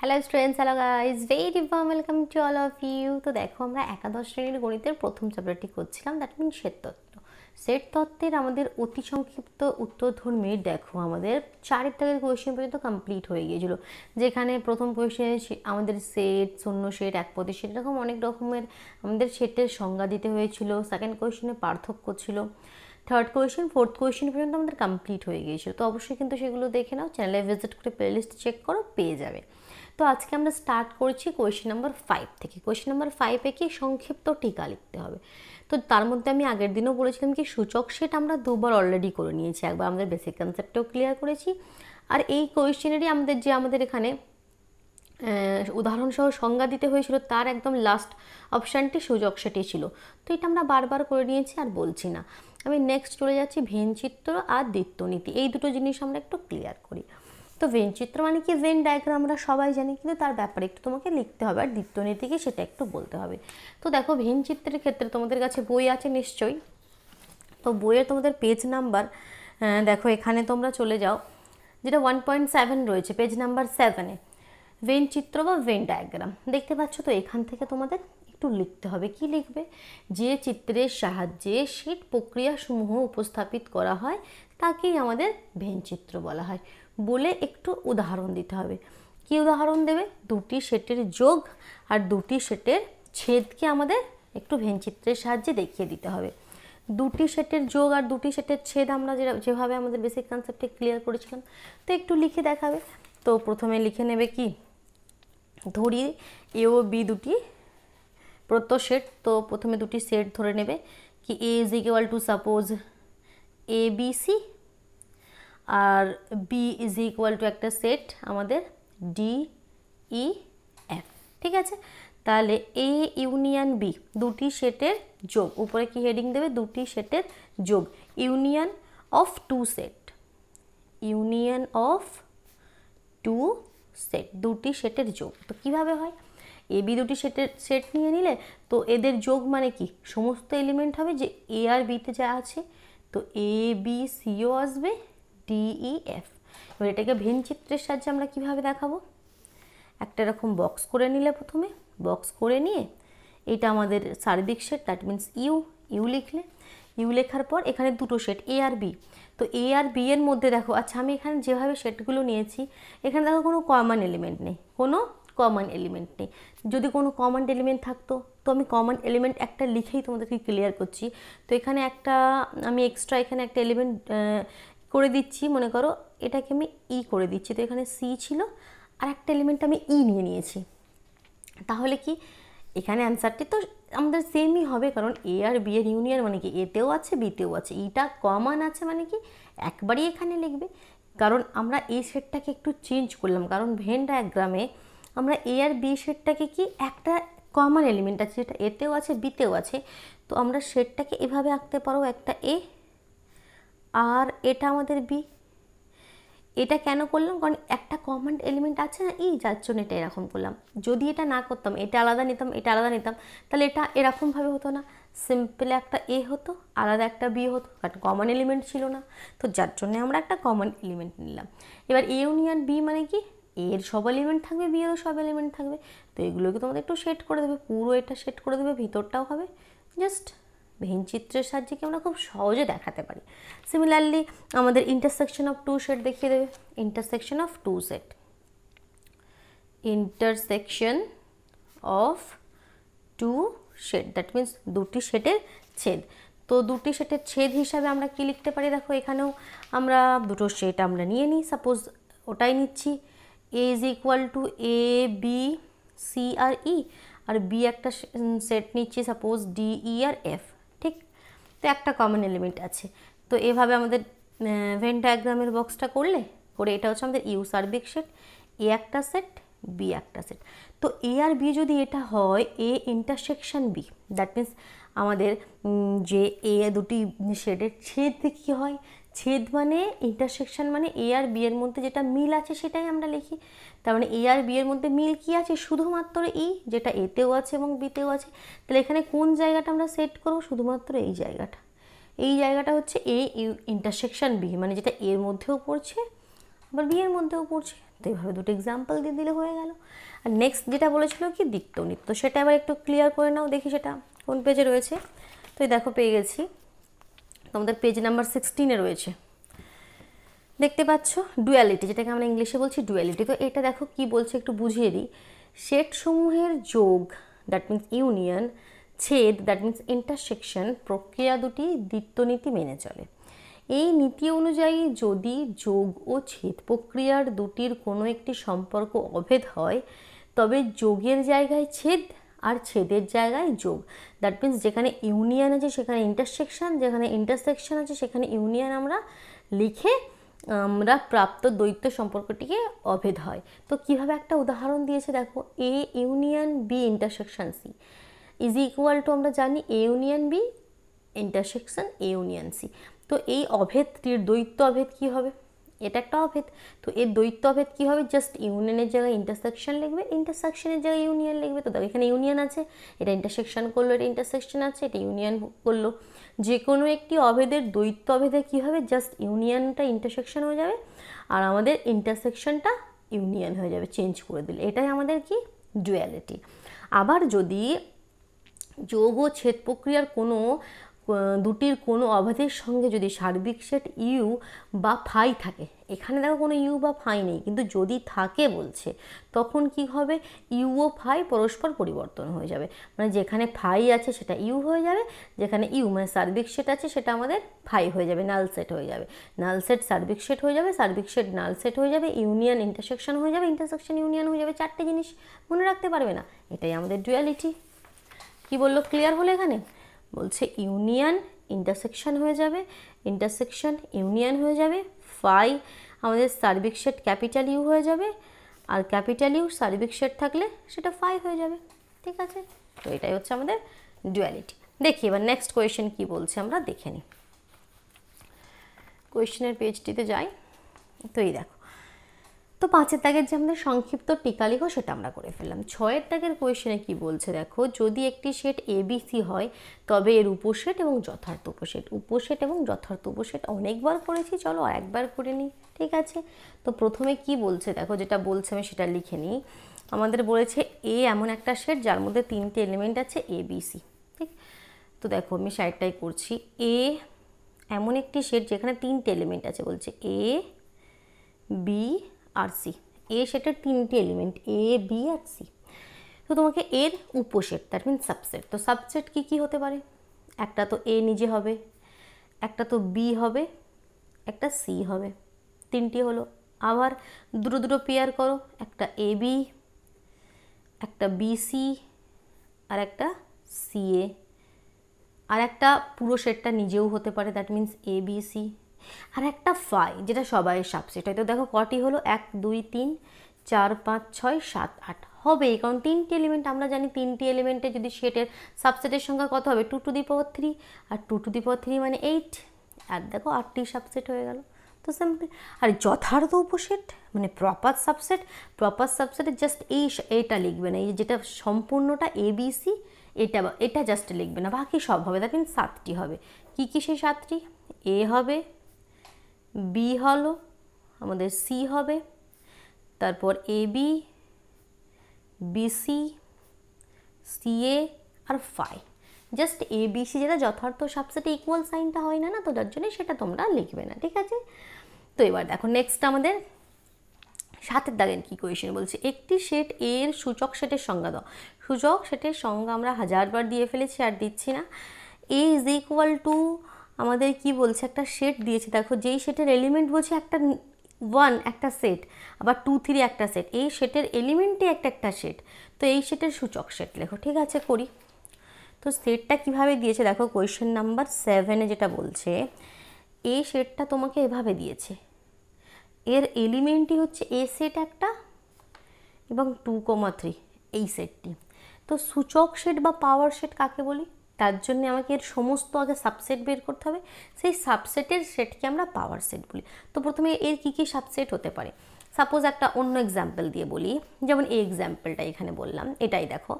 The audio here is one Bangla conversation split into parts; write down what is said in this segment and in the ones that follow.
Hello students, hello guys, very warm welcome to all of you. তো দেখো, আমরা একাদশ শ্রেণীর গণিতের প্রথম চ্যাপ্টারটি করছিলাম, দ্যাট মিন সেট তত্ত্ব। সেট তত্ত্বের আমাদের অতি সংক্ষিপ্ত উত্তরধর্মীর দেখো আমাদের 4 দাগের কোয়েশ্চেন পর্যন্ত কমপ্লিট হয়ে গিয়েছিল, যেখানে প্রথম কোয়েশ্চেনে আমাদের সেট, শূন্য সেট, একপদী সেট, এরকম অনেক রকমের আমাদের সেটের সংজ্ঞা দিতে হয়েছিল। সেকেন্ড কোয়েশ্চেনে পার্থক্য ছিল। থার্ড কোয়েশ্চেন, ফোর্থ কোয়েশ্চেন পর্যন্ত আমাদের কমপ্লিট হয়ে গিয়েছিল। তো অবশ্যই কিন্তু সেগুলো দেখে নাও, চ্যানেলে ভিজিট করে প্লেলিস্ট চেক করো, পেয়ে যাবে। তো আজকে আমরা স্টার্ট করছি কোয়েশ্চেন নাম্বার 5 থেকে। কোয়েশ্চেন নাম্বার 5-এ কি সংক্ষিপ্ত টিকা লিখতে হবে। তো তার মধ্যে আমি আগের দিনও বলেছিলাম কি সূচক সেট আমরা দুবার অলরেডি করে নিয়েছি। একবার আমাদের বেসিক কনসেপ্টটাও ক্লিয়ার করেছি, আর এই কোয়েশ্চেনেরই আমাদের এখানে উদাহরণসহ সংজ্ঞা দিতে হয়েছিল, তার একদম লাস্ট অপশানটি সূচক সেটই ছিল। তো এটা আমরা বারবার করে নিয়েছি, আর বলছি না। আমি নেক্সট চলে যাচ্ছি ভেনচিত্র আর দ্বিত্বনীতি। এই দুটো জিনিস আমরা একটু ক্লিয়ার করি। তো ভেনচিত্র মানে কি, ভেন ডায়াগ্রাম আমরা সবাই জানি, কিন্তু তার ব্যাপারে একটু তোমাকে লিখতে হবে, আর দ্বিত্বনীতিকে সেটা একটু বলতে হবে। তো দেখো, ভেনচিত্রের ক্ষেত্রে তোমাদের কাছে বই আছে নিশ্চয়ই। তো বইয়ের তোমাদের পেজ নাম্বার দেখো, এখানে তোমরা চলে যাও, যেটা 1.7 রয়েছে, পেজ নাম্বার 7-এ ভেন চিত্র বা ভেন ডায়াগ্রাম দেখতে পাচ্ছ। তো এখান থেকে তোমাদের একটু লিখতে হবে। কি লিখবে? যে চিত্রের সাহায্যে সেট প্রক্রিয়াসমূহ উপস্থাপিত করা হয় তাকেই আমাদের ভেন চিত্র বলা হয়, বলে একটু উদাহরণ দিতে হবে। কি উদাহরণ দেবে? দুটি সেটের যোগ আর দুটি সেটের ছেদকে আমাদের একটু ভেন চিত্রের সাহায্যে দেখিয়ে দিতে হবে। দুটি সেটের যোগ আর দুটি সেটের ছেদ আমরা যেভাবে আমাদের বেসিক কনসেপ্টে ক্লিয়ার করেছিলাম, তো একটু লিখে দেখাবে। তো প্রথমে লিখে নেবে কি, ধরি এ ও বি দুটি প্রত্যয় সেট। তো প্রথমে দুটি সেট ধরে নেবে কি, A is equal to suppose A B C, আর বি ইজ ইকুয়াল টু একটা সেট আমাদের ডি ই এফ। ঠিক আছে, তাহলে এ ইউনিয়ন বি দুটি সেটের যোগ, উপরে কি হেডিং দেবে? দুটি সেটের যোগ, union of two set, union of two set, দুটি সেটের যোগ। তো কিভাবে হয়? এ বি দুটি সেট নিয়ে নিলে, তো এদের যোগ মানে কি, সমস্ত এলিমেন্ট হবে যে এ আর বিতে যা আছে, তো এ বি সিও আসবে, ডি ই এফ। এবার এটাকে ভেন চিত্রের সাহায্যে আমরা কিভাবে দেখাবো? একটা এরকম বক্স করে নিলে, প্রথমে বক্স করে নিয়ে এটা আমাদের সার্বিক সেট, দ্যাট মিন্স ইউ লিখলে। ইউ লেখার পর এখানে দুটো সেট এ আর বি। তো এ আর বি এর মধ্যে দেখো, আচ্ছা আমি এখানে যেভাবে সেটগুলো নিয়েছি, এখানে দেখো কোনো কমন এলিমেন্ট নেই, কোনো কমন এলিমেন্ট নেই। যদি কোনো কমন এলিমেন্ট থাকতো, তো আমি কমন এলিমেন্ট একটা লিখেই তোমাদেরকে ক্লিয়ার করছি। তো এখানে একটা আমি এক্সট্রা এখানে একটা এলিমেন্ট করে দিচ্ছি, মনে করো এটাকে আমি ই করে দিচ্ছি। তো এখানে সি ছিল, আর একটা এলিমেন্ট আমি ই নিয়ে নিয়েছি। তাহলে কি, এখানে অ্যান্সারটি তো আমাদের সেমই হবে, কারণ এ আর বি এর ইউনিয়ন মানে কি, এতেও আছে বিতেও আছে, ইটা কমন আছে মানে কি একবারই এখানে লিখবে। কারণ আমরা এই সেটটাকে একটু চেঞ্জ করলাম, কারণ ভেন ডায়াগ্রামে আমরা এ আর বি সেটটাকে কি একটা কমন এলিমেন্ট আছে যেটা এতেও আছে বিতেও আছে, তো আমরা সেটটাকে এভাবে আঁকতে পারো, একটা এ আর এটা আমাদের বি। এটা কেন করলাম? কারণ একটা কমন এলিমেন্ট আছে না ই, যার জন্য এটা এরকম করলাম। যদি এটা না করতাম, এটা আলাদা নিতাম, এটা আলাদা নিতাম, তাহলে এটা এরকমভাবে হতো না, সিম্পল একটা এ হতো, আলাদা একটা বি হতো, কারণ কমন এলিমেন্ট ছিল না। তো যার জন্য আমরা একটা কমন এলিমেন্ট নিলাম। এবার এ ইউনিয়ন বি মানে কি, এর সব এলিমেন্ট থাকবে, বি এরও সব এলিমেন্ট থাকবে। তো এগুলোকে তোমাদের একটু সেট করে দেবে, পুরো এটা সেট করে দেবে, ভিতরটাও হবে। জাস্ট ভেন চিত্রের সাহায্যে কি আমরা খুব সহজে দেখাতে পারি। সিমিলারলি আমাদের ইন্টারসেকশন অফ টু সেট দেখিয়ে দেবে। Intersection of two set, intersection of two set, that means দুটি সেটের ছেদ। তো দুটি সেটের ছেদ হিসাবে আমরা কি লিখতে পারি? দেখো এখানেও আমরা দুটো সেট আমরা নিয়ে নিই, সাপোজ ওটাই নিচ্ছি, A is equal to A B C আর ই, আর বি একটা সেট নিচ্ছি সাপোজ ডি ই আর এফ। ঠিক, তো একটা কমন এলিমেন্ট আছে। তো এভাবে আমাদের ভেন ডায়াগ্রামের বক্সটা করে এটা হচ্ছে আমাদের ইউ সার্বিক সেট, এ একটা সেট, বি একটা সেট। তো এ আর বি যদি এটা হয় A intersection B, that means আমাদের যে এ দুটি শেডের ছেদ কী হয়? ছেদ মানে ইন্টারসেকশন মানে এ আর বি এর মধ্যে যেটা মিল আছে সেটাই আমরা লিখি। তার মানে এ আর বি এর মধ্যে মিল কি আছে? শুধুমাত্র ই, যেটা এতেও আছে এবং বিতেও আছে। তাহলে এখানে কোন জায়গাটা আমরা সেট করবো? শুধুমাত্র এই জায়গাটা। এই জায়গাটা হচ্ছে এ ইন্টারসেকশন বি, মানে যেটা এর মধ্যেও পড়ছে আবার বি এর মধ্যেও পড়ছে। তো এইভাবে দুটো এক্সাম্পল দিয়ে দিলে হয়ে গেল। আর নেক্সট যেটা বলেছিল কি দ্বিত্বনিত, তো সেটা আবার একটু ক্লিয়ার করে নাও, দেখি সেটা কোন পেজে রয়েছে। তো এই দেখো পেয়ে গেছি, তোমাদের পেজ নাম্বার 16-এ রয়েছে, দেখতে পাচ্ছ ডুয়ালিটি, যেটাকে আমরা ইংলিশে বলছি ডুয়ালিটি। তো এটা দেখো কি বলছে একটু বুঝিয়ে দিই। সেট সমূহের যোগ দ্যাট মিন্স ইউনিয়ন, ছেদ দ্যাট মিন্স ইন্টারসেকশন প্রক্রিয়া দুটি দ্বিত্বনীতি মেনে চলে। এই নীতি অনুযায়ী যদি যোগ ও ছেদ প্রক্রিয়ার দুটির কোনো একটি সম্পর্ক অভেদ হয়, তবে যোগের জায়গায় ছেদ আর ছেদের জায়গায় যোগ। দ্যাট মিন্স যেখানে ইউনিয়ন আছে সেখানে ইন্টারসেকশন, যেখানে ইন্টারসেকশন আছে সেখানে ইউনিয়ন আমরা লিখে আমরা প্রাপ্ত দ্বৈত সম্পর্কটিকে অভেদ হয়। তো কিভাবে একটা উদাহরণ দিয়েছে দেখো, A union B intersection C is equal to, আমরা জানি A union B intersection A union C. তো এই অভেদটির দ্বৈত অভেদ কী হবে, এটা একটা অভেদ, তো এর দ্বৈত অভেদ কী হবে, জাস্ট ইউনিয়নের জায়গায় ইন্টারসেকশন লিখবে, ইন্টারসেকশনের জায়গায় ইউনিয়ন লিখবে। তো দেখো এখানে ইউনিয়ন আছে, এটা ইন্টারসেকশন করলো, এটা ইন্টারসেকশন আছে, এটা ইউনিয়ন করলো। যে কোনো একটি অভেদের দ্বৈত অভেদে কী হবে, জাস্ট ইউনিয়নটা ইন্টারসেকশন হয়ে যাবে আর আমাদের ইন্টারসেকশনটা ইউনিয়ন হয়ে যাবে, চেঞ্জ করে দিলে। এটাই আমাদের কি ডুয়ালিটি। আবার যদি যোগ ও ছেদ প্রক্রিয়ার কোনো দুটির কোনো অভেদের সঙ্গে যদি সার্বিক সেট ইউ বা ফাই থাকে, এখানে দেখো কোনো ইউ বা ফাই নেই, কিন্তু যদি থাকে বলছে, তখন কি হবে, ইউ ও ফাই পরস্পর পরিবর্তন হয়ে যাবে। মানে যেখানে ফাই আছে সেটা ইউ হয়ে যাবে, যেখানে ইউ মানে সার্বিক সেট আছে সেটা আমাদের ফাই হয়ে যাবে, নাল সেট হয়ে যাবে, নাল সেট সার্বিক সেট হয়ে যাবে, সার্বিক সেট নাল সেট হয়ে যাবে, ইউনিয়ন ইন্টারসেকশন হয়ে যাবে, ইন্টারসেকশন ইউনিয়ন হয়ে যাবে। চারটে জিনিস মনে রাখতে পারবে না, এটাই আমাদের ডুয়ালিটি। কি বললো, ক্লিয়ার হলো? এখানে বলছে ইউনিয়ন ইন্টারসেকশন হয়ে যাবে, ইন্টারসেকশন ইউনিয়ন হয়ে যাবে, ফাই আমাদের সার্বিক সেট ক্যাপিটাল ইউ হয়ে যাবে, আর ক্যাপিটাল ইউ সার্বিক সেট থাকলে সেটা ফাই হয়ে যাবে। ঠিক আছে, তো এটাই হচ্ছে আমাদের ডুয়ালিটি। দেখি এবার নেক্সট কোয়েশ্চেন কি বলছে আমরা দেখে নিই। কোয়েশ্চেনের পেজটিতে যাই, তো এই দেখো, তো 5-এর দাগের যে আমাদের সংক্ষিপ্ত টিকা লিখো সেটা আমরা করে ফেললাম। 6-এর দাগের কোয়েশ্চেনে কি বলছে দেখো, যদি একটি সেট এবিসি হয় তবে এর উপসেট এবং যথার্থ উপসেট। উপসেট এবং যথার্থ উপসেট অনেকবার করেছি, চলো আর একবার করে নিই। ঠিক আছে, তো প্রথমে কি বলছে দেখো, যেটা বলছে আমি সেটা লিখে নিই। আমাদের বলেছে এ এমন একটা সেট যার মধ্যে 3টে এলিমেন্ট আছে এ বি সি। ঠিক, তো দেখো আমি সাইডটাই করছি। এ এমন একটি সেট যেখানে 3টে এলিমেন্ট আছে, বলছে এ বি আর সি। এ সেটের 3টে এলিমেন্ট এ বি আর সি। তো তোমাকে এর উপসেট দ্যাট মিন সাবসেট, তো সাবসেট কি কি হতে পারে, একটা তো এ নিজে হবে, একটা তো বি হবে, একটা সি হবে, 3টি হলো। আবার দুটো দুটো পেয়ার করো, একটা এ বি, একটা বি সি, আর একটা সি এ, আর একটা পুরো সেটটা নিজেও হতে পারে, that means A B C, আর একটা ফাই যেটা সবাই সাবসেট হয়। তো দেখো কটি হলো, 1 2 3 4 5 6 7 8 হবে, কারণ 3টি এলিমেন্ট আমরা জানি, 3টি এলিমেন্টে যদি সেটের সাবসেটের সংখ্যা কত হবে, 2 to the power 3, R 2 to the পাওয়ার 3 মানে 8, আর দেখো 8টি সাবসেট হয়ে গেল। তো সিম্পল। আর যথার্থ উপসেট মানে প্রপার সাবসেট, প্রপার সাবসেটে জাস্ট এইটা লিখবে না, এই যেটা সম্পূর্ণটা এ বি সি, এটা জাস্ট লিখবে না, বাকি সব হবে। দ্যাট মিন 7টি হবে। কি কি সেই 7টি, এ হবে, বি হলো আমাদের, সি হবে, তারপর A B, BC, C A R phi. Just a B C যেটা যথার্থ সাবসেটে ইকুয়াল সাইনটা হয় না, তো তার জন্য সেটা তোমরা লিখবে না। ঠিক আছে, তো এবার দেখো নেক্সট আমাদের 7-এর দাগের কি কোয়েশ্চেন বলছে, একটি সেট এর সূচক সেটের সংজ্ঞা দাও। সূচক সেটের সংজ্ঞা আমরা 1000বার দিয়ে ফেলেছি, আর দিচ্ছি না। এ ইজ ইকুয়াল টু আমাদের কি বলছে, একটা সেট দিয়েছে, দেখো যেই সেটের এলিমেন্ট বলছে একটা 1 একটা সেট, আবার 2 3 একটা সেট, এই সেটের এলিমেন্টই একটা সেট, তো এই সেটের সূচক সেট লেখো। ঠিক আছে, করি। তো সেটটা কিভাবে দিয়েছে দেখো, কোয়েশ্চেন নাম্বার 7-এ যেটা বলছে, এই সেটটা তোমাকে এভাবে দিয়েছে, এর এলিমেন্টই হচ্ছে এ সেট একটা এবং 2,3 এই সেটটি। তো সূচক সেট বা পাওয়ার সেট কাকে বলি, তার জন্য আমাকে এর সমস্ত আগে সাবসেট বের করতে হবে, সেই সাবসেটের সেটকে আমরা পাওয়ার সেট বলি। তো প্রথমে এর কী কী সাবসেট হতে পারে, সাপোজ একটা অন্য এক্সাম্পল দিয়ে বলি, যেমন এই এক্সাম্পলটা এখানে বললাম, এটাই দেখো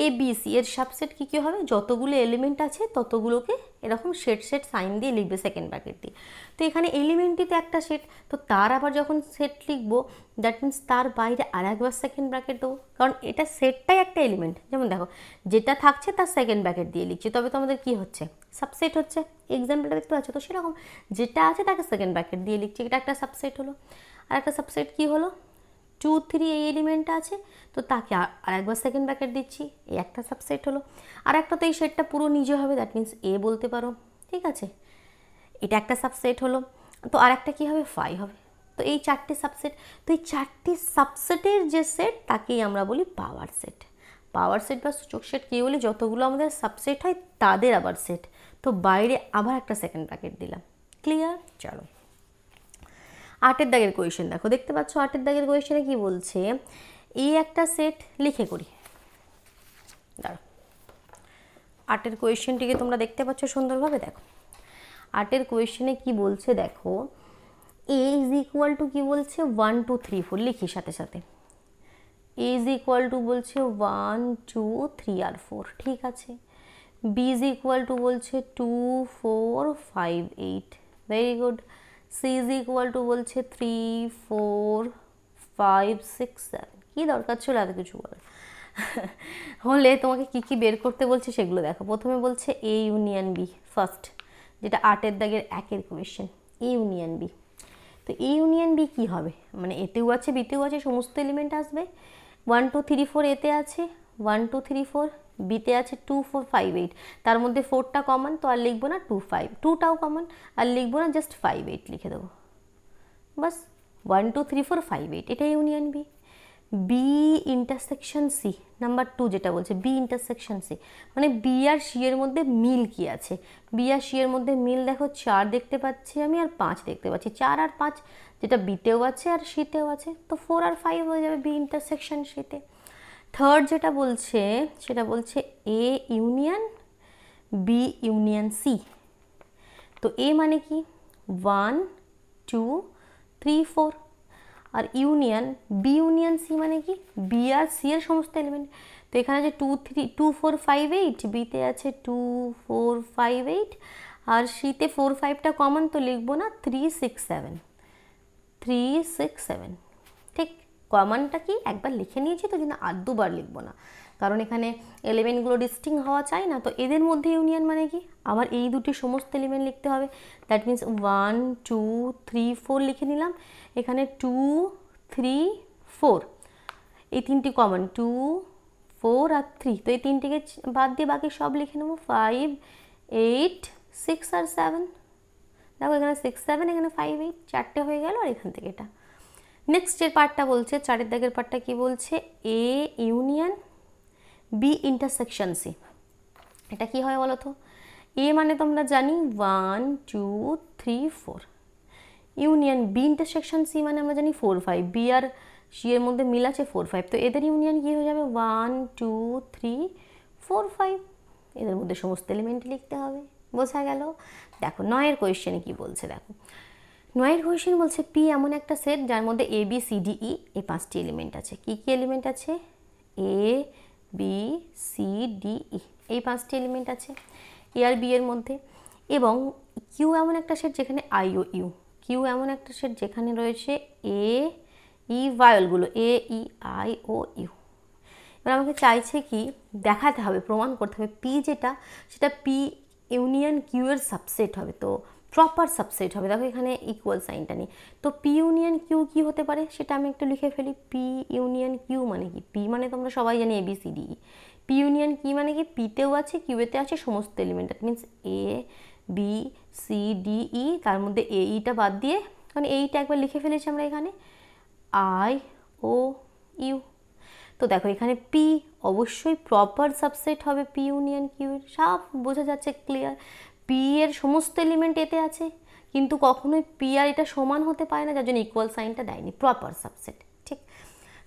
এ বি সি এর সাবসেট কী কী হবে, যতগুলো এলিমেন্ট আছে ততগুলোকে এরকম সেট সেট সাইন দিয়ে লিখবে সেকেন্ড ব্র্যাকেট দিয়ে। তো এখানে এলিমেন্টই তো একটা সেট, তো তার আবার যখন সেট লিখবো দ্যাট মিনস তার বাইরে আর একবার সেকেন্ড ব্র্যাকেট দেবো, কারণ এটা সেটটাই একটা এলিমেন্ট। যেমন দেখো যেটা থাকছে তার সেকেন্ড ব্র্যাকেট দিয়ে লিখছি, তবে তো আমাদের কী হচ্ছে, সাবসেট হচ্ছে। এক্সাম্পলটা দেখতে পাচ্ছ তো সেরকম, যেটা আছে তাকে সেকেন্ড ব্র্যাকেট দিয়ে লিখছি, এটা একটা সাবসেট হলো। আর একটা সাবসেট কী হলো, 2 3 এই এলিমেন্টটা আছে তো তাকে আর একবার সেকেন্ড ব্র্যাকেট দিচ্ছি, এই একটা সাবসেট হলো। আর একটা তো এই সেটটা পুরো নিজে হবে, দ্যাট মিনস এ বলতে পারো, ঠিক আছে, এটা একটা সাবসেট হলো। তো আর একটা কী হবে, 5 হবে। তো এই 4টে সাবসেট, তো এই 4টে সাবসেটের যে সেট তাকেই আমরা বলি পাওয়ার সেট। পাওয়ার সেট বা সূচক সেট কী বলি, যতগুলো আমাদের সাবসেট হয় তাদের আবার সেট, তো বাইরে আবার একটা সেকেন্ড ব্র্যাকেট দিলাম। ক্লিয়ার? চলো 8-এর দাগের কোয়েশ্চেন দেখো, দেখতে পাচ্ছ 8-এর দাগের কোয়েশ্চেনে কি বলছে, এই একটা সেট লিখে করি। দাঁড়ো, 8-এর কোয়েশ্চেনটিকে তোমরা দেখতে পাচ্ছ সুন্দরভাবে, দেখো 8-এর কোয়েশ্চেনে কি বলছে দেখো, এ ইজ ইকুয়াল টু কী বলছে 1 2 3 4, লিখি সাথে সাথে। এ ইজ ইকুয়াল টু বলছে 1 2 3 আর 4, ঠিক আছে। বি ইজ ইকুয়াল টু বলছে 2 4 5 8, very good. C is equal to বলছে 3 4 5 6 7, কী দরকার ছিল এত কিছু বলার হলে তোমাকে কী কী বের করতে বলছে সেগুলো দেখো। প্রথমে বলছে এ ইউনিয়ন বি, ফার্স্ট, যেটা 8-এর দাগের 1-এর কোয়েশ্চেন, এ ইউনিয়ন বি। তো এ ইউনিয়ন বি কী হবে, মানে এতেও আছে বিতেও আছে, সমস্ত এলিমেন্ট আসবে। 1 2 3 4 এতে আছে 1 2 3 4, বিতে আছে 2 4 5 8, তার মধ্যে 4টা কমন, তো আর লিখবো না 2 5, 2টাও কমন, আর লিখবো না, জাস্ট 5 8 লিখে দেবো, বাস। 1 2 3 4 5 8, এটা union B. B intersection C, number 2 যেটা বলছে বি ইন্টারসেকশন সি, মানে বি আর সি এর মধ্যে মিল কি আছে। বি আর সি এর মধ্যে মিল দেখো 4 দেখতে পাচ্ছি আমি, আর 5 দেখতে পাচ্ছি, 4 আর 5 যেটা বিতেও আছে আর সিতেও আছে, তো 4 আর 5 হয়ে যাবে বি ইন্টারসেকশন সিতে। থার্ড যেটা বলছে সেটা বলছে A union B union C. তো এ মানে কি 1 2 3 4, আর ইউনিয়ন বি ইউনিয়ন সি মানে কি বি আর সি এর সমস্ত এলিমেন্ট। তো এখানে আছে 2 3 2 4 5 8, বিতে আছে 2 4 5 8, আর সিতে 4 5টা কমন, তো লিখবো না 3 6 7, 3 6 7, ঠিক। কমনটা কি একবার লিখে নিয়েছি তো, কিন্তু আর দুবার লিখবো না, কারণ এখানে এলিমেন্টগুলো ডিস্টিং হওয়া চাই না। তো এদের মধ্যে ইউনিয়ন মানে কি, আবার এই দুটি সমস্ত এলিমেন্ট লিখতে হবে, দ্যাট মিনস 1 2 3 4 লিখে নিলাম। এখানে 2 3 4, এই তিনটি কমন, 2 4 আর 3, তো এই তিনটিকে বাদ দিয়ে বাকি সব লিখে নেবো, 5 8 6 আর 7। দেখো এখানে 6 7, এখানে 5 8, 4টে হয়ে গেল, আর এখান থেকে এটা। নেক্সট যে পার্টটা বলছে 4-এর দাগের পার্টটা কি বলছে, A union B intersection C. এটা কি হয় বলো তো, এ মানে তোমরা জানি 1 2 3 4, ইউনিয়ন বি ইন্টারসেকশন সি মানে আমরা জানি 4 5, বি আর সি এর মধ্যে মিল আছে 4 5, তো এদের ইউনিয়ন কি হয়ে যাবে 1 2 3 4 5, এদের মধ্যে সমস্ত এলিমেন্ট লিখতে হবে, বোঝা গেল। দেখো 9-এর কোয়েশ্চেনে কি বলছে দেখো, 9-এর কোয়েশ্চেন বলছে পি এমন একটা সেট যার মধ্যে এ বি সি ডি ই এই 5টি এলিমেন্ট আছে। কি কি এলিমেন্ট আছে, এ বি সি ডি ই, এই 5টি এলিমেন্ট আছে এ আর বি এর মধ্যে। এবং কিউ এমন একটা সেট যেখানে আই ও ইউ, কিউ এমন একটা সেট যেখানে রয়েছে এ ই ভায়োলগুলো, এ ই আই ও ইউ। এবার আমাকে চাইছে কি দেখাতে হবে, প্রমাণ করতে হবে পি যেটা সেটা পি ইউনিয়ন কিউ এর সাবসেট হবে, তো প্রপার সাবসেট হবে। দেখো এখানে ইকুয়াল সাইনটা নেই, তো পি ইউনিয়ন কিউ কী হতে পারে সেটা আমি একটু লিখে ফেলি। পি ইউনিয়ন কিউ মানে কি, পি মানে তোমরা সবাই জানি A B C D E, P union কি মানে কি পিতেও আছে কিউতে আছে সমস্ত element, that means A B C D E, তার মধ্যে এ ইটা বাদ দিয়ে, কারণ এইটা একবার লিখে ফেলেছি আমরা এখানে, আই ও ইউ। তো দেখো এখানে পি অবশ্যই প্রপার সাবসেট হবে পি ইউনিয়ন কিউ এর, সব বোঝা যাচ্ছে ক্লিয়ার। পি এর সমস্ত এলিমেন্ট এতে আছে, কিন্তু কখনোই পি আর এটা সমান হতে পারে না, যার জন্য ইকুয়াল সাইনটা দেয়নি, প্রপার সাবসেট, ঠিক।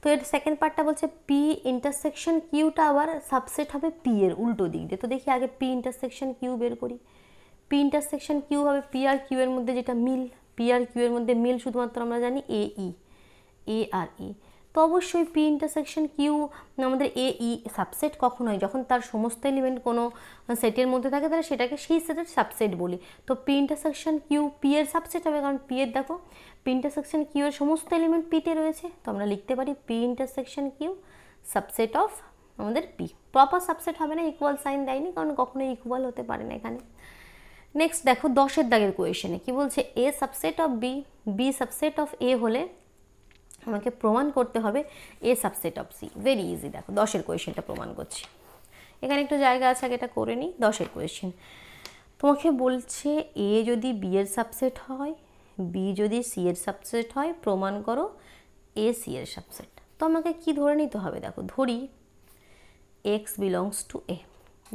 তো এর সেকেন্ড পার্টটা বলছে পি ইন্টারসেকশন কিউটা আবার সাবসেট হবে পি এর উল্টো দিক দিয়ে। তো দেখি আগে পি ইন্টারসেকশন কিউ বের করি। পি ইন্টারসেকশন কিউ হবে পি আর কিউ এর মধ্যে যেটা মিল, পি আর কিউ এর মধ্যে মিল শুধুমাত্র আমরা জানি এ ই, এ আর ই, তো অবশ্যই পি ইন্টারসেকশন কিউ আমাদের এ ই সাবসেট কখন হয়, যখন তার সমস্ত এলিমেন্ট কোনো সেটের মধ্যে থাকে তাহলে সেটাকে সেই সেটের সাবসেট বলি। তো পি ইন্টারসেকশন কিউ পি এর সাবসেট হবে, কারণ পি এর দেখো পি ইন্টারসেকশন কিউ এর সমস্ত এলিমেন্ট পিতে রয়েছে, তো আমরা লিখতে পারি P intersection Q subset of আমাদের পি। প্রপার সাবসেট হবে না, ইকুয়াল সাইন দেয়নি, কারণ কখনো ইকুয়াল হতে পারে না এখানে। নেক্সট দেখো 10-এর দাগের কোয়েশনে কি বলছে, A subset of B, B subset of A হলে আমাকে প্রমাণ করতে হবে A subset of C. Very easy, দেখো 10-এর কোয়েশনটা প্রমাণ করছি। এখানে একটু জায়গা আছে, আগে এটা করে নিই। 10-এর কোয়েশন তোমাকে বলছে এ যদি বি এর সাবসেট হয়, বি যদি সি এর সাবসেট হয়, প্রমাণ করো এ সি এর সাবসেট। তো আমাকে কি ধরে নিতে হবে, দেখো ধরি এক্স বিলংস টু এ,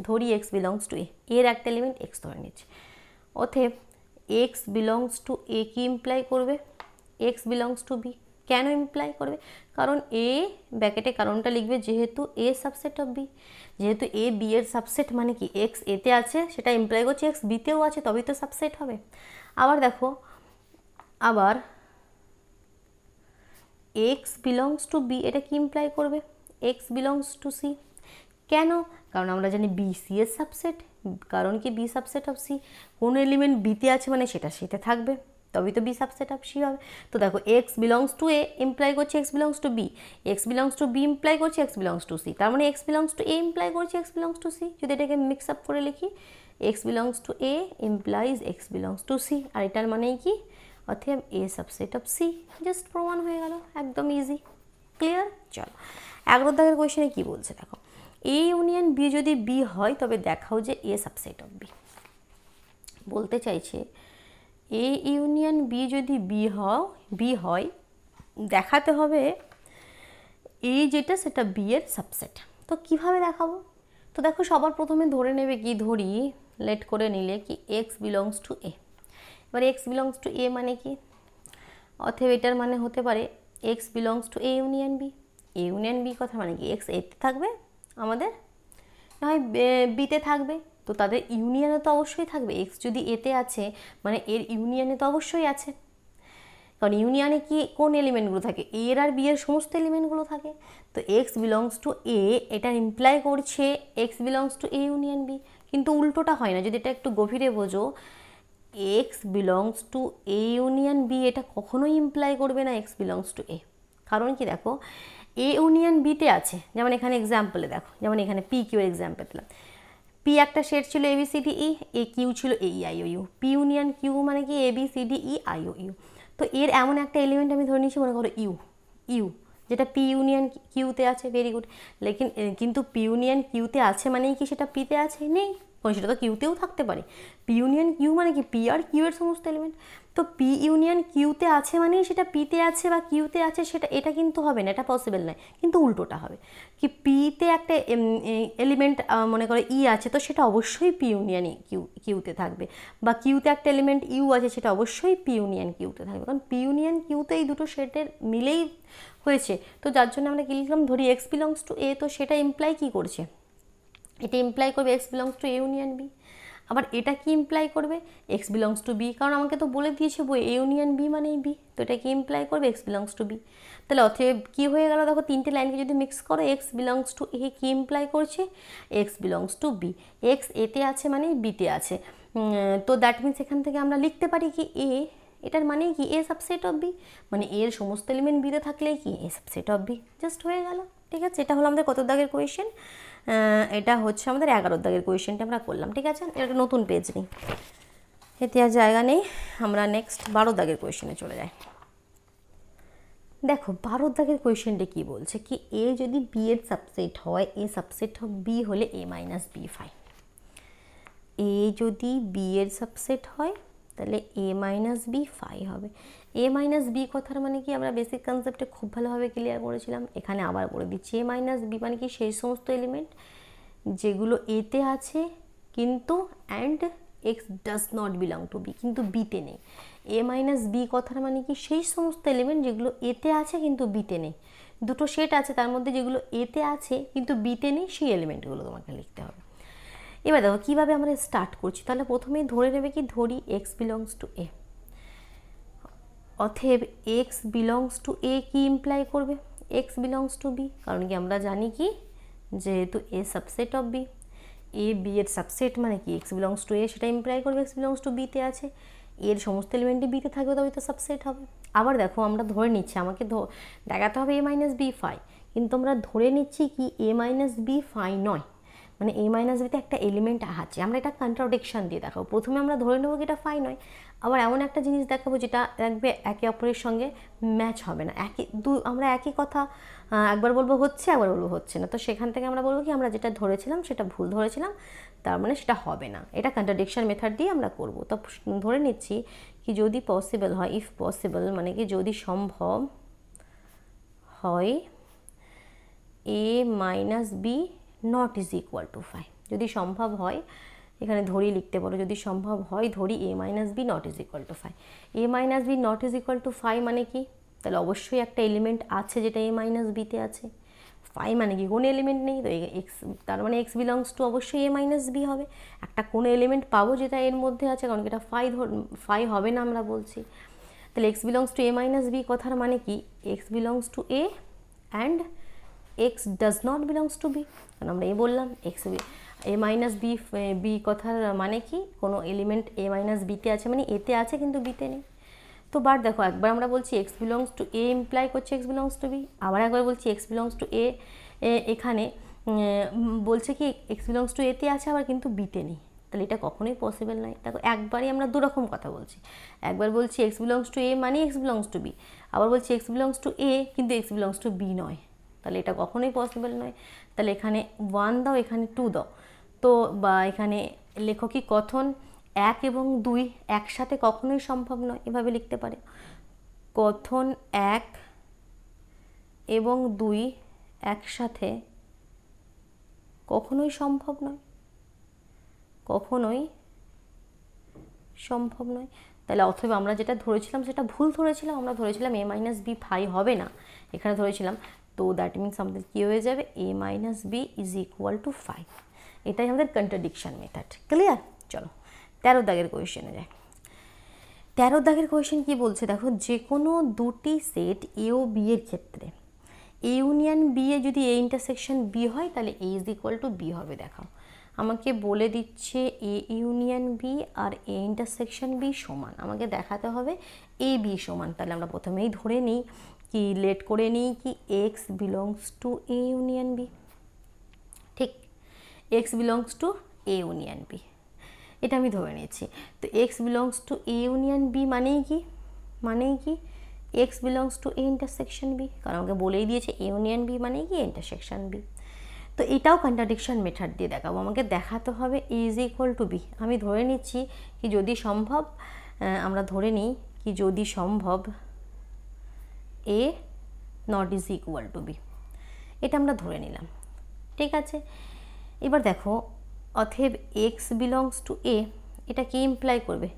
ধরি এক্স বিলংস টু এ, এর একটা এলিমেন্ট এক্স ধরে নিচ্ছে, অতএব এক্স বিলংস টু এ কি ইমপ্লাই করবে, এক্স বিলংস টু বি। কেন ইমপ্লাই করবে, কারণ এ ব্র্যাকেটে কারণটা লিখবে যেহেতু এ সাবসেট অফ বি, যেহেতু এ বি এর সাবসেট মানে কি এক্স এতে আছে সেটা ইমপ্লাই করছে এক্স বিতেও আছে, তবেই তো সাবসেট হবে। আবার দেখো, আবার এক্স বিলংস টু বি, এটা কি ইমপ্লাই করবে এক্স বিলংস টু সি। কেন, কারণ আমরা জানি বি সি এর সাবসেট, কারণ কি বি সাবসেট অফ সি, কোন এলিমেন্ট বিতে আছে মানে সেটা সেটা থাকবে, তবেই তো বি সাবসেট অফ সি হবে। তো দেখো X belongs to A imply করছে x belongs to B, X belongs to B imply করছে এক্স বিলংস টু সি, তার মানে X belongs to A imply করছে এক্স বিলংস টু সি। যদি এটাকে মিক্স আপ করে লিখি, X belongs to A implies X belongs to C, আর এটার মানেই কি, অতএব A subset of C. Just প্রমাণ হয়ে গেল, একদম ইজি, ক্লিয়ার। চলো 11 দাগের কোয়েশনে কি বলছে দেখো, এ ইউনিয়ন বি যদি বি হয় তবে দেখাও যে এ সাবসেট অফ বি। বলতে চাইছে এ ইউনিয়ন বি যদি বি হয় দেখাতে হবে এ যেটা সেটা বি এর সাবসেট। তো কিভাবে দেখাবো, তো দেখো সবার প্রথমে ধরে নেবে কি, ধরি লেট করে নিলে কি এক্স বিলংস টু এ। এবার এক্স বিলংস টু এ মানে কি, অতএব এটার মানে হতে পারে x belongs to A union B. A union B কথা মানে কি এক্স এতে থাকবে আমাদের, না হয় বিতে থাকবে, তো তাদের ইউনিয়নে তো অবশ্যই থাকবে। এক্স যদি এতে আছে মানে এর ইউনিয়নে তো অবশ্যই আছে, কারণ ইউনিয়নে কি কোন এলিমেন্টগুলো থাকে, এর আর বি এর সমস্ত এলিমেন্টগুলো থাকে। তো এক্স বিলংস টু এ এটা ইমপ্লাই করছে x belongs to A union B, কিন্তু উল্টোটা হয় না। যদি এটা একটু গভীরে বোঝো, x belongs to A union B এটা কখনোই ইমপ্লাই করবে না এক্স বিলংস টু এ। কারণ কি দেখো এ ইউনিয়ন বিতে আছে, যেমন এখানে এক্সাম্পলে দেখো, যেমন এখানে পি কিউ এর এক্সাম্পল দিলাম, পি একটা সেট ছিল A B C D E, এ কিউ ছিল A E I O U, P union Q মানে কি A B C D E I O U. তো এর এমন একটা এলিমেন্ট আমি ধরে নিচ্ছি, মনে করো ইউ যেটা পি ইউনিয়ন কিউতে আছে, ভেরি গুড। লেকিন কিন্তু পি ইউনিয়ন কিউতে আছে মানেই কি সেটা পিতে আছে, নেই, সেটা তো কিউতেও থাকতে পারে। পি ইউনিয়ন কিউ মানে কি পি আর কিউ এর সমস্ত এলিমেন্ট, তো পি ইউনিয়ন কিউতে আছে মানেই সেটা পিতে আছে বা কিউতে আছে, সেটা এটা কিন্তু হবে না, এটা পসিবল নয়। কিন্তু উল্টোটা হবে কি, পিতে একটা এলিমেন্ট মনে করো ই আছে, তো সেটা অবশ্যই পি ইউনিয়ন কিউতে থাকবে, বা কিউতে একটা এলিমেন্ট ইউ আছে সেটা অবশ্যই পি ইউনিয়ন কিউতে থাকবে, কারণ পি ইউনিয়ন কিউতে এই দুটো সেটের মিলেই হয়েছে। তো যার জন্য আমরা কি লিখলাম, ধরি এক্স বিলংস টু এ, তো সেটা ইমপ্লাই কি করছে, এটা ইমপ্লাই করবে x belongs to A union B. আবার এটা কি ইমপ্লাই করবে এক্স বিলংস টু বি, কারণ আমাকে তো বলে দিয়েছে বই এ ইউনিয়ন বি মানেই বি, তো এটা কি ইমপ্লাই করবে এক্স বিলংস টু বি। তাহলে অতএব কী হয়ে গেল দেখো, তিনটে লাইনকে যদি মিক্স করো, এক্স বিলংস টু এ কি ইমপ্লাই করছে x belongs to B, x এতে আছে মানে বিতে আছে। তো দ্যাট মিনস এখান থেকে আমরা লিখতে পারি কি এ, এটার মানে কি এ সাবসেট অফ বি, মানে এর সমস্ত এলিমেন্ট বিতে থাকলেই কি এ সাবসেট অফ বি। জাস্ট হয়ে গেল, ঠিক আছে। এটা হলো আমাদের কত দাগের কোয়েশ্চেন, এটা হচ্ছে আমাদের 11 দাগের কোয়েশ্চেনটা আমরা করলাম, ঠিক আছে। এটা নতুন পেজ নেই, এতে আর জায়গা নেই, আমরা নেক্সট 12 দাগের কোয়েশ্চেনে চলে যাই। দেখো 12 দাগের কোয়েশ্চেনটা কি বলছে কি, এ যদি বি এর সাবসেট হয়, এ সাবসেট অফ বি হলে এ মাইনাস বি ফাই। এ যদি বি এর সাবসেট হয় তাহলে এ মাইনাস বি ফাই হবে। এ মাইনাস বি কথার মানে কি আমরা বেসিক কনসেপ্টে খুব ভালোভাবে ক্লিয়ার করেছিলাম, এখানে আবার করে দিচ্ছি। এ মাইনাস বি মানে কি সেই সমস্ত এলিমেন্ট যেগুলো এতে আছে কিন্তু and x does not belong to B, কিন্তু বিতে নেই। এ মাইনাস বি কথার মানে কি সেই সমস্ত এলিমেন্ট যেগুলো এতে আছে কিন্তু বিতে নেই। দুটো সেট আছে, তার মধ্যে যেগুলো এতে আছে কিন্তু বিতে নেই সেই এলিমেন্টগুলো তোমাকে লিখতে হবে। এবার দেখো কীভাবে আমরা স্টার্ট করছি, তাহলে প্রথমেই ধরে নেবে কি, ধরি এক্স বিলংস টু এ, অতএব এক্স বিলংস টু এ কি ইমপ্লাই করবে, এক্স বিলংস টু বি, কারণ কি আমরা জানি কি যেহেতু A subset of B, A B এর সাবসেট মানে কি এক্স বিলংস টু এ, সেটা ইমপ্লাই করবে এক্স বিলংস টু বিতে আছে, এর সমস্ত এলিমেন্টই বিতে থাকবে তবে তো সাবসেট হবে। আবার দেখো আমরা ধরে নিচ্ছি, আমাকে দেখাতে হবে এ মাইনাস বি ফাই, কিন্তু আমরা ধরে নিচ্ছি কি এ মাইনাস বি ফাই নয়, মানে এ মাইনাস বিতে একটা এলিমেন্ট আছে, আমরা এটা কন্ট্রাডিকশন দিয়ে দেখাবো। প্রথমে আমরা ধরে নেবো কি এটা ফাই নয়, আবার এমন একটা জিনিস দেখাবো যেটা দেখবে একে অপরের সঙ্গে ম্যাচ হবে না, আমরা একই কথা একবার বলবো হচ্ছে, একবার বলবো হচ্ছে না, তো সেখান থেকে আমরা বলবো কি আমরা যেটা ধরেছিলাম সেটা ভুল ধরেছিলাম, তার মানে সেটা হবে না। এটা কন্ট্রাডিকশন মেথড দিয়ে আমরা করব। তো ধরে নিচ্ছি কি যদি পসিবল হয়, ইফ পসিবল মানে কি যদি সম্ভব হয় A minus B not is equal to phi, যদি সম্ভব হয়, এখানে ধরি লিখতে পারো, যদি সম্ভব হয় ধরি A minus B not is equal to phi, A minus B not is equal to phi মানে কি, তাহলে অবশ্যই একটা এলিমেন্ট আছে যেটা এ মাইনাস বিতে আছে, ফাই মানে কি কোনো এলিমেন্ট নেই, তো এক্স তার মানে এক্স বিলংস টু অবশ্যই এ মাইনাস বি হবে, একটা কোনো এলিমেন্ট পাবো যেটা এর মধ্যে আছে, কারণ এটা ফাই হবে না আমরা বলছি, তাহলে x belongs to A minus B কথার মানে কি x belongs to A and x does not belongs to B, কারণ আমরা এ বললাম এক্স এ মাইনাস বি কথার মানে কি কোনো এলিমেন্ট এ মাইনাস বিতে আছে মানে এতে আছে কিন্তু বিতে নেই। তো বার দেখো একবার আমরা বলছি X belongs to A imply করছে এক্স বিলংস টু বি, আবার একবার বলছি এক্স বিলংস টু এ, এখানে বলছে কি এক্স বিলংস টু এতে আছে আবার কিন্তু বিতে নেই, তাহলে এটা কখনোই পসিবল নয়। দেখো একবারই আমরা দুরকম কথা বলছি, একবার বলছি এক্স বিলংস টু এ মানে এক্স বিলংস টু বি, আবার বলছি এক্স বিলংস টু এ কিন্তু এক্স বিলংস টু বি নয়, তাহলে এটা কখনোই পসিবল নয়। তাহলে এখানে 1 দাও, এখানে 2 দাও, তো বা এখানে লেখো কি কথন 1 এবং 2 একসাথে কখনোই সম্ভব নয়, এভাবে লিখতে পারে কথন 1 এবং 2 একসাথে কখনোই সম্ভব নয়, কখনোই সম্ভব নয়। তাহলে অথবা আমরা যেটা ধরেছিলাম সেটা ভুল ধরেছিলাম, আমরা ধরেছিলাম এ মাইনাস বি ফাই হবে না, এখানে ধরেছিলাম, তো দ্যাট মিনস আমাদের কী হয়ে যাবে A minus B is equal to phi, এটাই আমাদের কন্ট্রাডিকশন মেথড। ক্লিয়ার? চলো 13 দাগের কোয়েশ্চেনে যায়। 13 দাগের কোয়েশ্চেন কি বলছে দেখো, যে কোনো দুটি সেট এ ও বি এর ক্ষেত্রে এ ইউনিয়ন বি এ যদি এ ইন্টারসেকশন বি হয় তাহলে A is equal to B হবে। দেখাও, আমাকে বলে দিচ্ছে এ ইউনিয়ন বি আর এ ইন্টারসেকশন বি সমান, আমাকে দেখাতে হবে এ বি সমান। তাহলে আমরা প্রথমেই ধরে নিই কি লেট করে নিই কি x belongs to A union B, ঠিক X belongs to A union B, এটা আমি ধরে নিয়েছি। তো X belongs to A union B মানেই কি x belongs to A intersection B, কারণ আমাকে বলেই দিয়েছে এ ইউনিয়ন বি মানে কি ইন্টারসেকশন বি। তো এটাও কন্ট্রাডিকশন মেথড দিয়ে দেখাবো, আমাকে দেখাতে হবে এ ইজ ইকুয়াল টু বি। আমি ধরে নিচ্ছি কি যদি সম্ভব, আমরা ধরে নিই কি যদি সম্ভব A not is equal to B, এটা আমরা ধরে নিলাম, ঠিক আছে। এবার দেখো অতএব এক্স বিলংস টু এ, এটা কি ইমপ্লাই করবে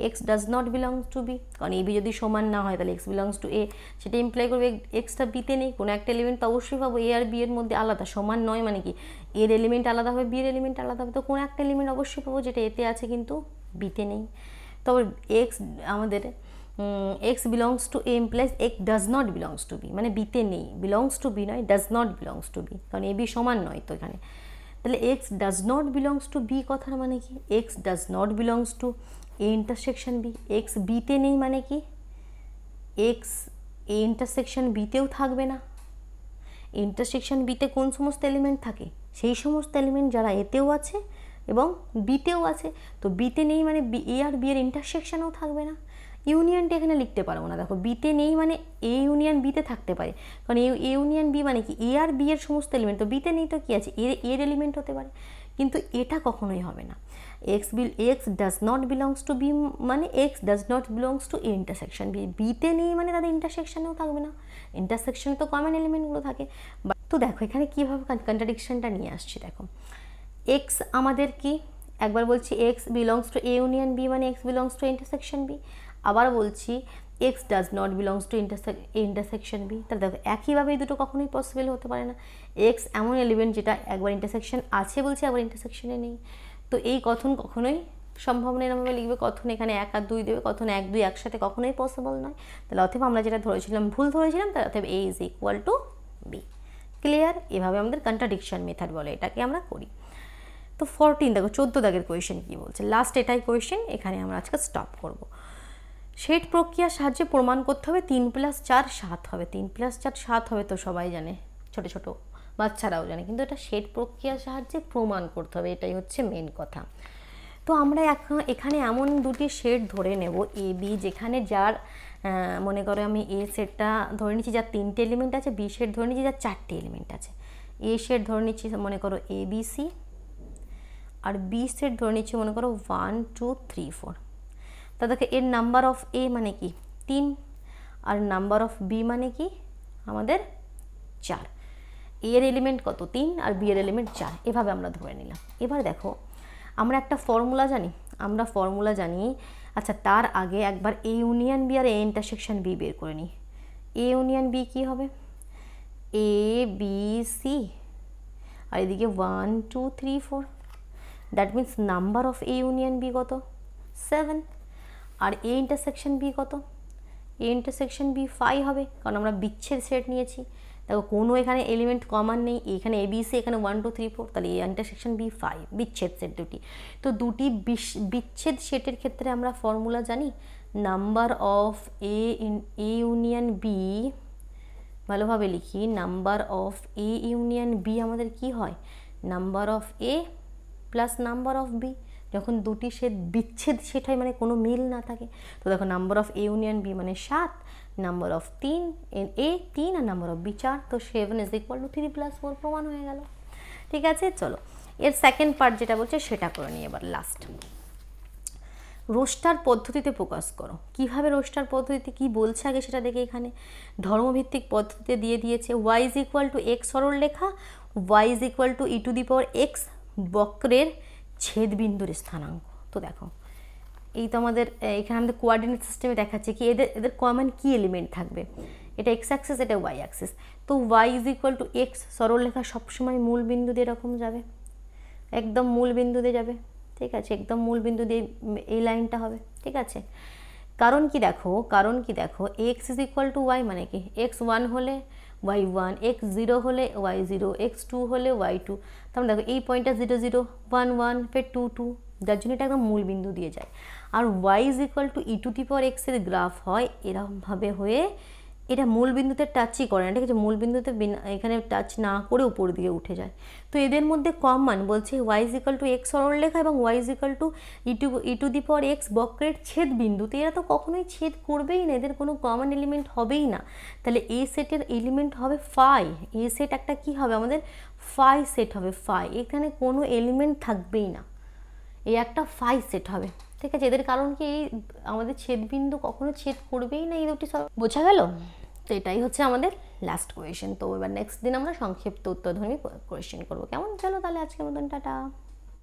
x does not belongs to B, কারণ এ বি যদি সমান না হয় তাহলে এক্স বিলংস টু এ, সেটা ইমপ্লাই করবে এক্সটা বিতে নেই, কোনো একটা এলিমেন্ট তো অবশ্যই পাবো, এ আর বি এর মধ্যে আলাদা, সমান নয় মানে কি এর এলিমেন্ট আলাদা হবে বি এর এলিমেন্ট আলাদা হবে, তো কোনো একটা এলিমেন্ট অবশ্যই পাবো যেটা এতে আছে কিন্তু বিতে নেই। তবে এক্স আমাদের x belongs to A implies x does not belongs to B, মানে বিতে নেই, বিলংস টু বি নয়, does not belongs to B, কারণ এ বি সমান নয় তো এখানে। তাহলে x does not belongs to B কথার মানে কি x does not belongs to A intersection B, x বিতে নেই মানে কি এক্স এ ইন্টারসেকশন বিতেও থাকবে না। ইন্টারসেকশন বিতে কোন সমস্ত এলিমেন্ট থাকে, সেই সমস্ত এলিমেন্ট যারা এতেও আছে এবং বিতেও আছে, তো বিতে নেই মানে এ আর বি এর ইন্টারসেকশনও থাকবে না। ইউনিয়নটা এখানে লিখতে পারবো না, দেখো বিতে নেই মানে এ ইউনিয়ন বিতে থাকতে পারে, কারণ এ ইউনিয়ন বি মানে কি এ আর বি এর সমস্ত এলিমেন্ট, তো বিতে নেই তো কী আছে এর এলিমেন্ট হতে পারে, কিন্তু এটা কখনোই হবে না। X does not belongs to B মানে X does not belongs to A intersection B, বিতে নেই মানে তাদের ইন্টারসেকশনেও থাকবে না, ইন্টারসেকশনে তো কমন এলিমেন্টগুলো থাকে। তো দেখো এখানে কীভাবে কন্ট্রাডিকশনটা নিয়ে আসছি, দেখো এক্স আমাদের কি একবার বলছি X belongs to A union B মানে X belongs to intersection B, আবার বলছি X does not belongs to intersection B. তাহলে দেখো একইভাবে এই দুটো কখনোই পসিবল হতে পারে না, এক্স এমন এলিমেন্ট যেটা একবার ইন্টারসেকশন আছে বলছে আবার ইন্টারসেকশনে নেই, তো এই কথন কখনোই সম্ভব নেই এরমভাবে লিখবে, কখন এখানে 1 আর 2 দেবে, কখন 1 2 একসাথে কখনোই পসিবল নয়। তাহলে অতএব আমরা যেটা ধরেছিলাম ভুল ধরেছিলাম, তাহলে অতএব A is equal to B. Clear? এভাবে আমাদের কন্ট্রাডিকশন মেথড বলে, এটাকে আমরা করি। তো 14 দেখো 14 দাগের কোয়েশ্চেন কী বলছে, লাস্ট এটাই কোয়েশ্চেন, এখানে আমরা আজকে স্টপ করব। শেড প্রক্রিয়ার সাহায্যে প্রমাণ করতে হবে 3 + 4 7 হবে। 3 + 4 7 হবে তো সবাই জানে, ছোট ছোট বাচ্চারাও জানে, কিন্তু এটা শেড প্রক্রিয়ার সাহায্যে প্রমাণ করতে হবে, এটাই হচ্ছে মেন কথা। তো আমরা এখানে এমন দুটি শেড ধরে নেব এ বি, যেখানে যার মনে করো আমি এ সেটটা ধরে নিচ্ছি যার 3টে এলিমেন্ট আছে, বি শেড ধরে নিচ্ছি যার 4টে এলিমেন্ট আছে, এ শেড ধরে নিচ্ছি মনে করো এ বি সি, আর বি সেট ধরে নিচ্ছি মনে করো 1 2 3 4। তা দেখো এর নাম্বার অফ এ মানে কি 3, আর নাম্বার অফ বি মানে কি আমাদের 4। এর এলিমেন্ট কত 3 আর বি এর এলিমেন্ট 4, এভাবে আমরা ধরে নিলাম। এবার দেখো আমরা একটা ফর্মুলা জানি, আচ্ছা তার আগে একবার এ ইউনিয়ন বি আর এ ইন্টারসেকশন বি বের করে নিই। এ ইউনিয়ন বি কী হবে, এ বি সি, আর এদিকে 1 2 3 4, that means number of A union B কত 7, আর এ ইন্টারসেকশন বি কত, এ ইন্টারসেকশন বি 5 হবে, কারণ আমরা বিচ্ছেদ সেট নিয়েছি। দেখো কোনো এখানে এলিমেন্ট কমন নেই, এখানে এ বি সি, এখানে 1 2 3 4, তাহলে এ ইন্টারসেকশন বি 5, বিচ্ছেদ সেট দুটি। তো দুটি বিচ্ছেদ সেটের ক্ষেত্রে আমরা ফর্মুলা জানি, number of A union B, ভালোভাবে লিখি, number of A union B আমাদের কি হয়, number of A plus number of B. যখন দুটি সেট বিচ্ছেদ সেট হয় মানে কোনো মিল না থাকে, তো দেখো number of A union B মানে 7, নাম্বার অফ এ 3 আর নাম্বার অফ বি 4, তো 7 ইজ ইকুয়াল টু 3 + 4 প্রমাণ হয়ে গেল। ঠিক আছে, চলো এর সেকেন্ড পার্ট যেটা বলছে সেটা করে নিই এবার লাস্ট। রোস্টার পদ্ধতিতে প্রকাশ করো। কিভাবে রোস্টার পদ্ধতিতে কি বলছে আগে সেটা দেখে, এখানে ধর্মভিত্তিক পদ্ধতিতে দিয়ে দিয়েছে y is equal to x সরলরেখা, y is equal to e⁴x বক্রের ছেদবিন্দুর স্থানাঙ্ক। তো দেখো এই তো আমাদের এখানে আমাদের কোঅর্ডিনেট সিস্টেমে দেখাচ্ছে কি এদের কমন কি এলিমেন্ট থাকবে, এটা এক্স অ্যাক্সিস, এটা ওয়াই অ্যাক্সিস। তো y is equal to x সরলরেখা সবসময় মূল বিন্দু দিয়ে এরকম যাবে, একদম মূল বিন্দু দিয়ে যাবে। ঠিক আছে, একদম মূল বিন্দু দিয়ে এই লাইনটা হবে। ঠিক আছে, কারণ কি দেখো x is equal to y মানে কি এক্স 1 হলে ওয়াই 1, এক্স 0 হলে ওয়াই 0, এক্স 2 হলে ওয়াই 2। তাহলে দেখো এই পয়েন্টটা 0 0 1 1 ফের 2 2, যার জন্য এটা একদম মূল বিন্দু দিয়ে যায়। আর Y is equal to e⁴x এর গ্রাফ হয় এরকমভাবে হয়ে, এটা মূল বিন্দুতে টাচই করে না। ঠিক আছে, মূল বিন্দুতে এখানে টাচ না করে উপর দিকে উঠে যায়। তো এদের মধ্যে কমন বলছে y is equal to x সরলরেখা এবং y is equal to e⁴x বক্রের ছেদ বিন্দুতে, এরা তো কখনোই ছেদ করবেই না, এদের কোনো কমন এলিমেন্ট হবেই না। তাহলে এ সেটের এলিমেন্ট হবে ফাই, এ সেট একটা কি হবে আমাদের ফাই সেট হবে, ফাই, এখানে কোনো এলিমেন্ট থাকবেই না, এই একটা ফাই সেট হবে। ঠিক আছে, এদের কারণ কি এই আমাদের ছেদবিন্দু কখনো ছেদ করবেই না, এই দুটি সব বোঝা গেল। তো এটাই হচ্ছে আমাদের লাস্ট কোয়েশ্চেন। তো এবার নেক্সট দিন আমরা সংক্ষিপ্ত উত্তরধর্মী কোয়েশ্চেন করবো, কেমন? চলো তাহলে আজকের মতন টাটা।